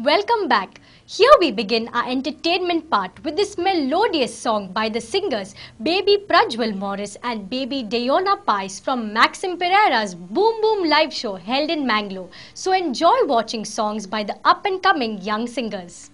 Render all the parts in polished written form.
Welcome back. Here we begin our entertainment part with this melodious song by the singers Baby Prajwal Morris and Baby Dayona Pais from Maxim Pereira's Boom Boom live show held in Mangalore. So enjoy watching songs by the up and coming young singers.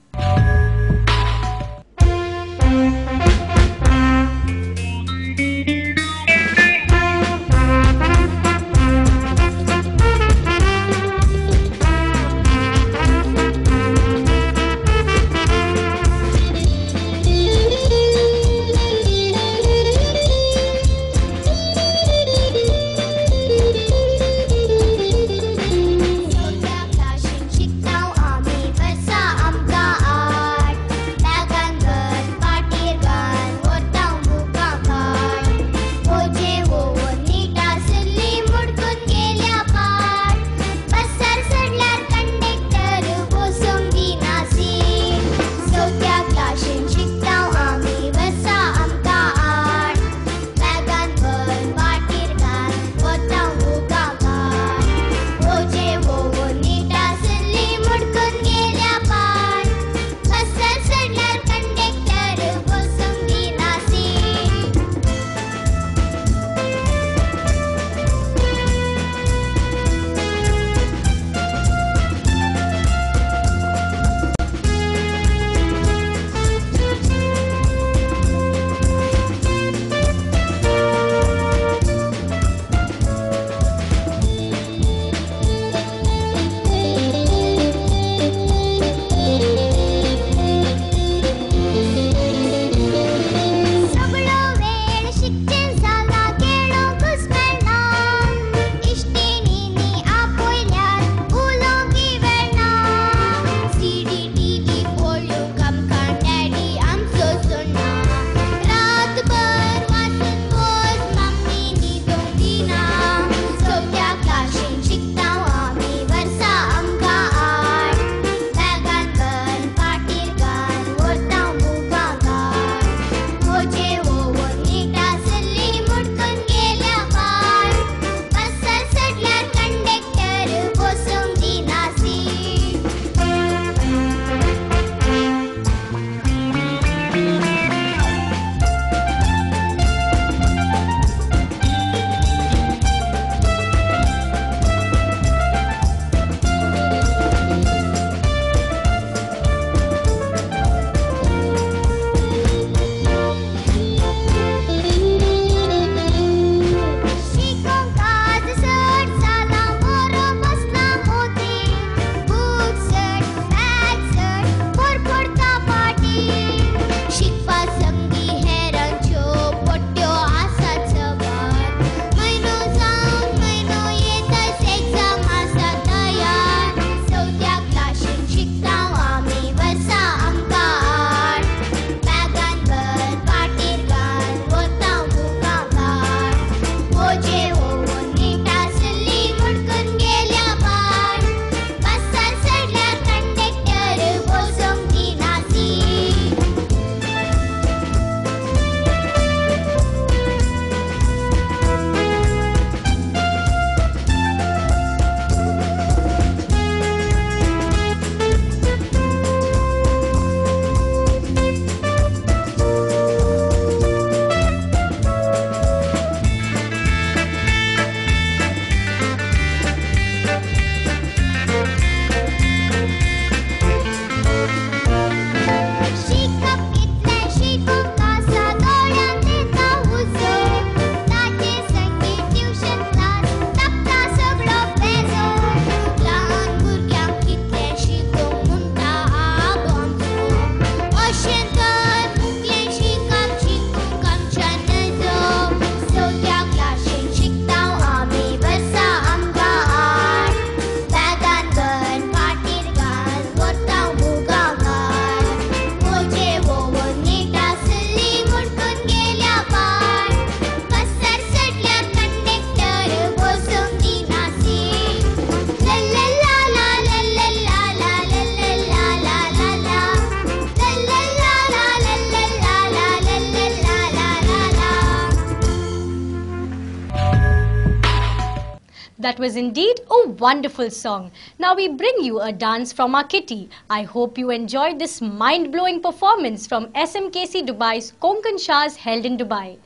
That was indeed a wonderful song. Now we bring you a dance from our kitty. I hope you enjoyed this mind-blowing performance from SMKC Dubai's Konkan Shahs held in Dubai.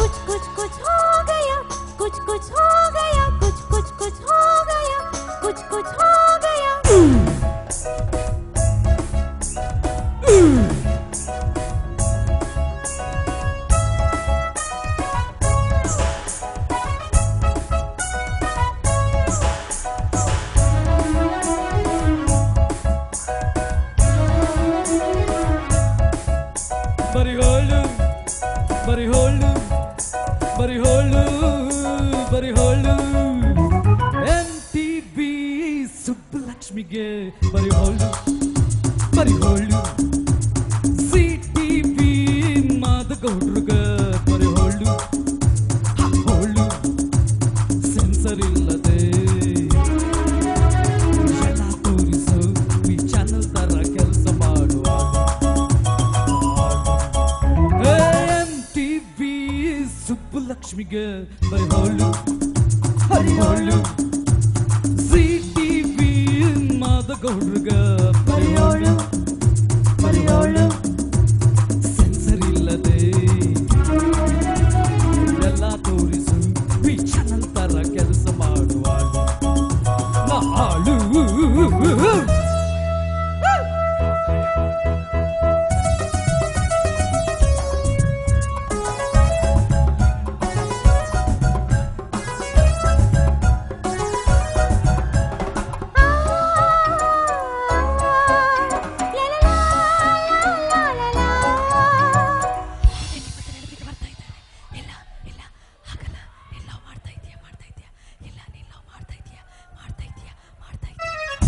कुछ कुछ हो गया, कुछ कुछ हो गया, कुछ कुछ हो गया, कुछ हो गया। Bari holu MTV Subbulakshmi ge bari holu ZTV Madagaudru ge bari holu sensor illade ಎಲ್ಲ ತೋರಿಸು ಈ ಚಾನೆಲ್ ತರ ಕೆಲಸ ಮಾಡುವ MTV ಸುಬ್ಬುಲಕ್ಷ್ಮಿಗೆ ಬರಿ ಹೋಳು ZTV ಮಾದಗೌಡ್ರಿಗೆ ಬರಿ ಹೋಳು ಸೆನ್ಸರ್ ಇಲ್ಲದೆ ಎಲ್ಲ ತೋರಿಸು ಈ ಚಾನಲ್ ತರ ಕೆಲಸ ಮಾಡುವ ಹಾಳು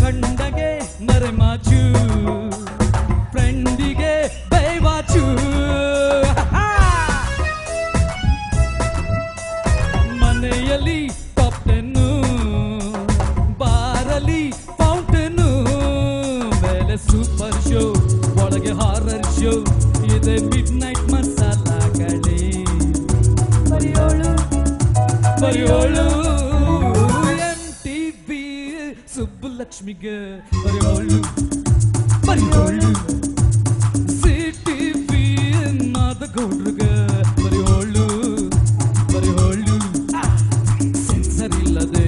ಕಂಡಗೆ ಮರೆಮಾಚು ಫ್ರೆಂಡಿಗೆ ಬೈವಾಚು ಮನೆಯಲ್ಲಿ ಟಾಪ್ 10 ಬಾರಲ್ಲಿ ಫೌಂಟೇನು ಮೇಲೆ ಸೂಪರ್ ಶೋ ಒಳಗೆ ಹಾರರ್ ಶೋ ಇದೆ ಮಿಡ್ ನೈಟ್ ಮಸಾಲಾಗಳೇ ಬರಿಯೋಳು ಸುಬ್ಬುಲಕ್ಷ್ಮಿಗೆ ಬರಿ ಹೋಳು ZTV ಮಾದಗೌಡ್ರಿಗೆ ಬರಿ ಹೋಳು ಸೆನ್ಸರ್ ಇಲ್ಲದೆ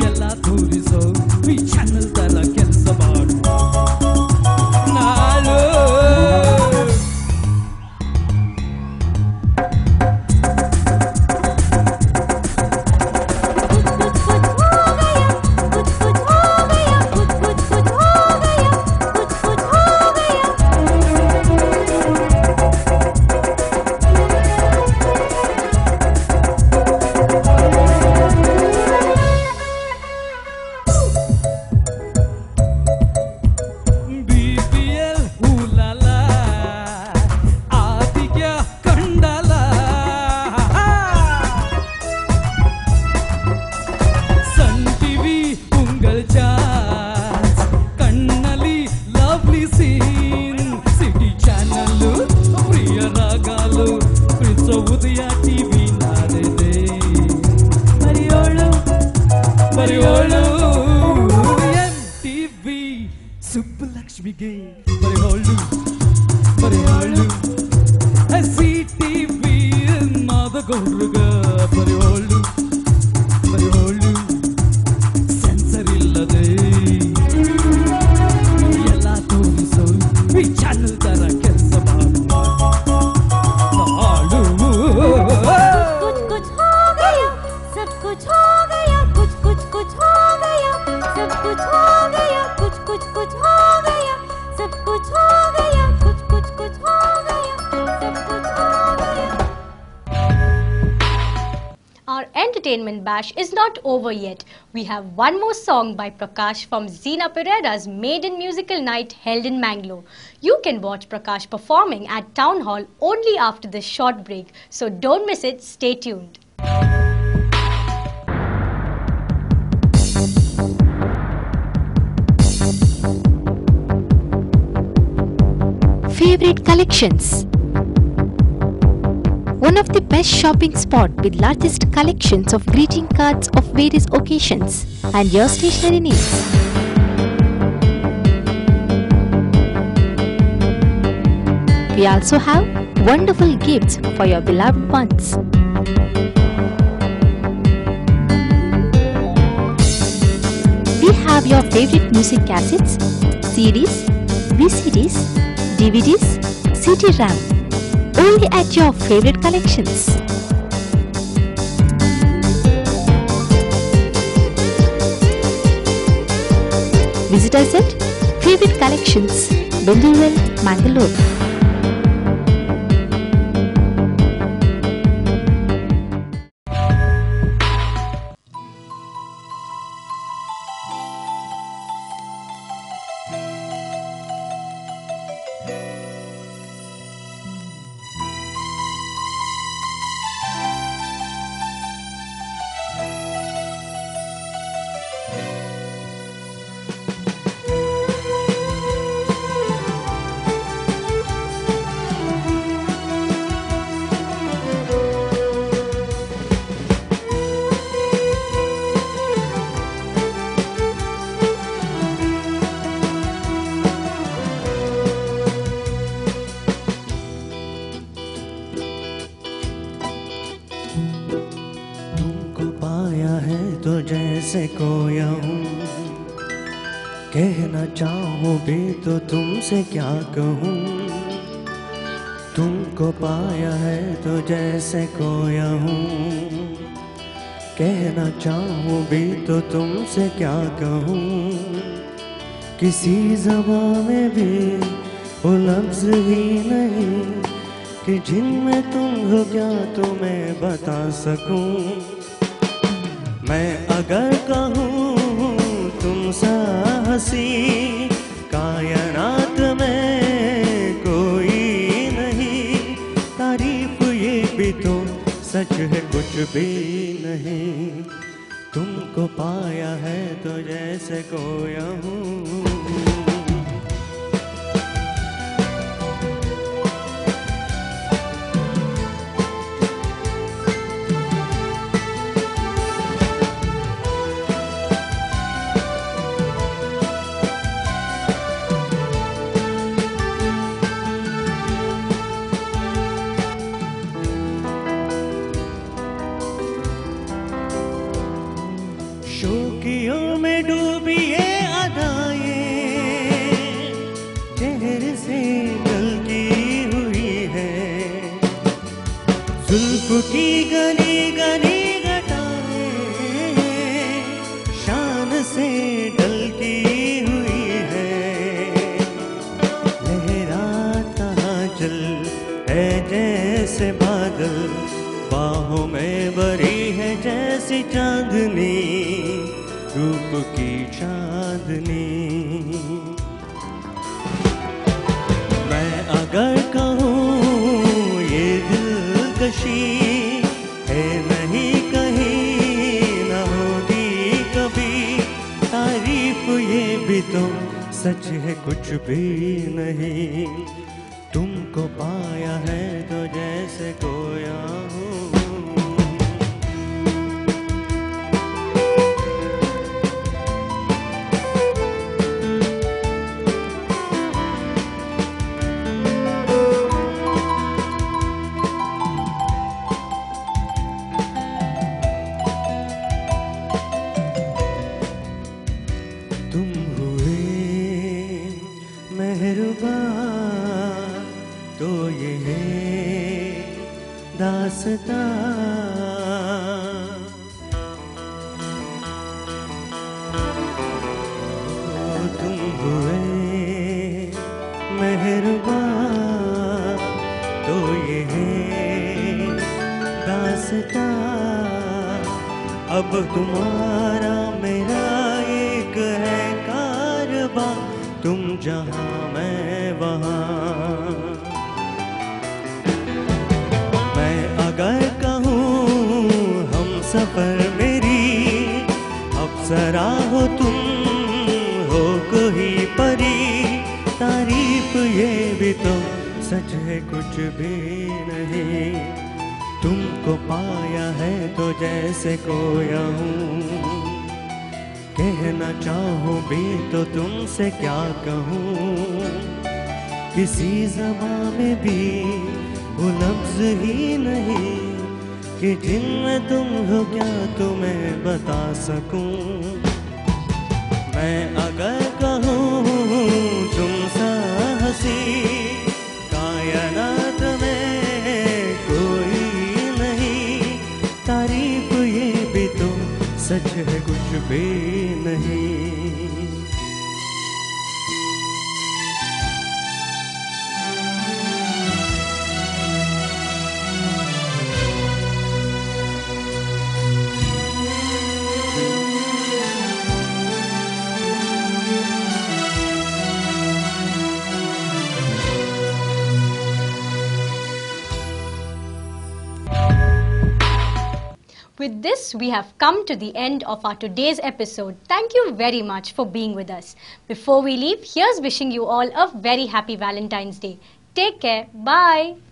ಎಲ್ಲ ತೋರಿಸೋ ಈ ಚಾನಲ್ ತರ ಕೆಲಸ ಮಾಡು ನಾಳು MTV ಸುಬ್ಬುಲಕ್ಷ್ಮಿಗೆ ಬರಿ ಹೋಳು ZTV ಮಾದಗೌಡ್ರಿಗೆ ಬರಿ ಹೋಳು ಸೆನ್ಸರ್ ಇಲ್ಲದೆ ಎಲ್ಲ ತೋರಿಸೋ ಈ ಚಾನಲ್ ತರ ಕೆಲಸ ಮಾಡು ಹಾಳು कुछ हो गया, सब कुछ हो गया, कुछ हो गया, सब कुछ हो गया, कुछ हो गया, सब कुछ हो गया, कुछ हो गया, सब कुछ हो गया। Our entertainment bash is not over yet. We have one more song by Prakash from Zina Pereira's maiden musical night held in Mangalore. You can watch Prakash performing at Town Hall only after this short break. So don't miss it. Stay tuned. favorite collections. One of the best shopping spot with largest collections of greeting cards of various occasions and your stationery needs. We also have wonderful gifts for your beloved ones. We have your favorite music cassettes, CDs, VCDs, DVDs, CD-ROM, only at your favorite collections. Visit us at Favorite Collections, Bengaluru, Mangalore. तो जैसे खोया हूँ, कहना चाहूँ भी तो तुमसे क्या कहूँ। तुमको पाया है तो जैसे खोया हूँ, कहना चाहूँ भी तो तुमसे क्या कहूँ। किसी ज़बान में भी वो लफ्ज़ ही नहीं कि जिनमें तुम हो क्या तुम्हें बता सकूँ। मैं अगर कहूँ तुमसा हंसी कायनात में कोई नहीं, तारीफ ये भी तो सच है कुछ भी नहीं। तुमको पाया है तो जैसे खोया हूँ। शोकियों में डूबी ये अदाएं चेहरे से ढलती हुई है, जुल्फ की गली गली घटाएं शान से ढलती हुई है। लहराता जल है जैसे बादल, बाहों में भरी है जैसी चांदनी, रूप की चांदनी। मैं अगर कहूँ ये दिलकशी है नहीं कहीं न होगी कभी, तारीफ ये भी तो सच है कुछ भी नहीं। तुमको पाया है तो जैसे खोया हूँ। तुम हुए मेहरबान तो ये है दास्तां, तुम हुए मेहरबान तो ये है दास्तां। अब तुम्हारा मेरा एक है कारवां, तुम जहाँ मैं वहाँ। मैं अगर कहूँ हम सफर मेरी अप्सरा हो तुम हो कोई परी, तारीफ ये भी तो है कुछ भी नहीं। तुमको पाया है तो जैसे खोया हूँ, कहना चाहूँ भी तो तुमसे क्या कहूँ। किसी ज़बान में भी वो लफ्ज़ ही नहीं कि जिनमें तुम हो क्या तुम्हें बता सकूं। मैं अगर कहूँ तुम सा हंसी कायनात में कोई नहीं, तारीफ ये भी तो सच है कुछ भी नहीं। With this, we have come to the end of our today's episode. Thank you very much for being with us. Before we leave, here's wishing you all a very happy Valentine's Day. Take care. Bye.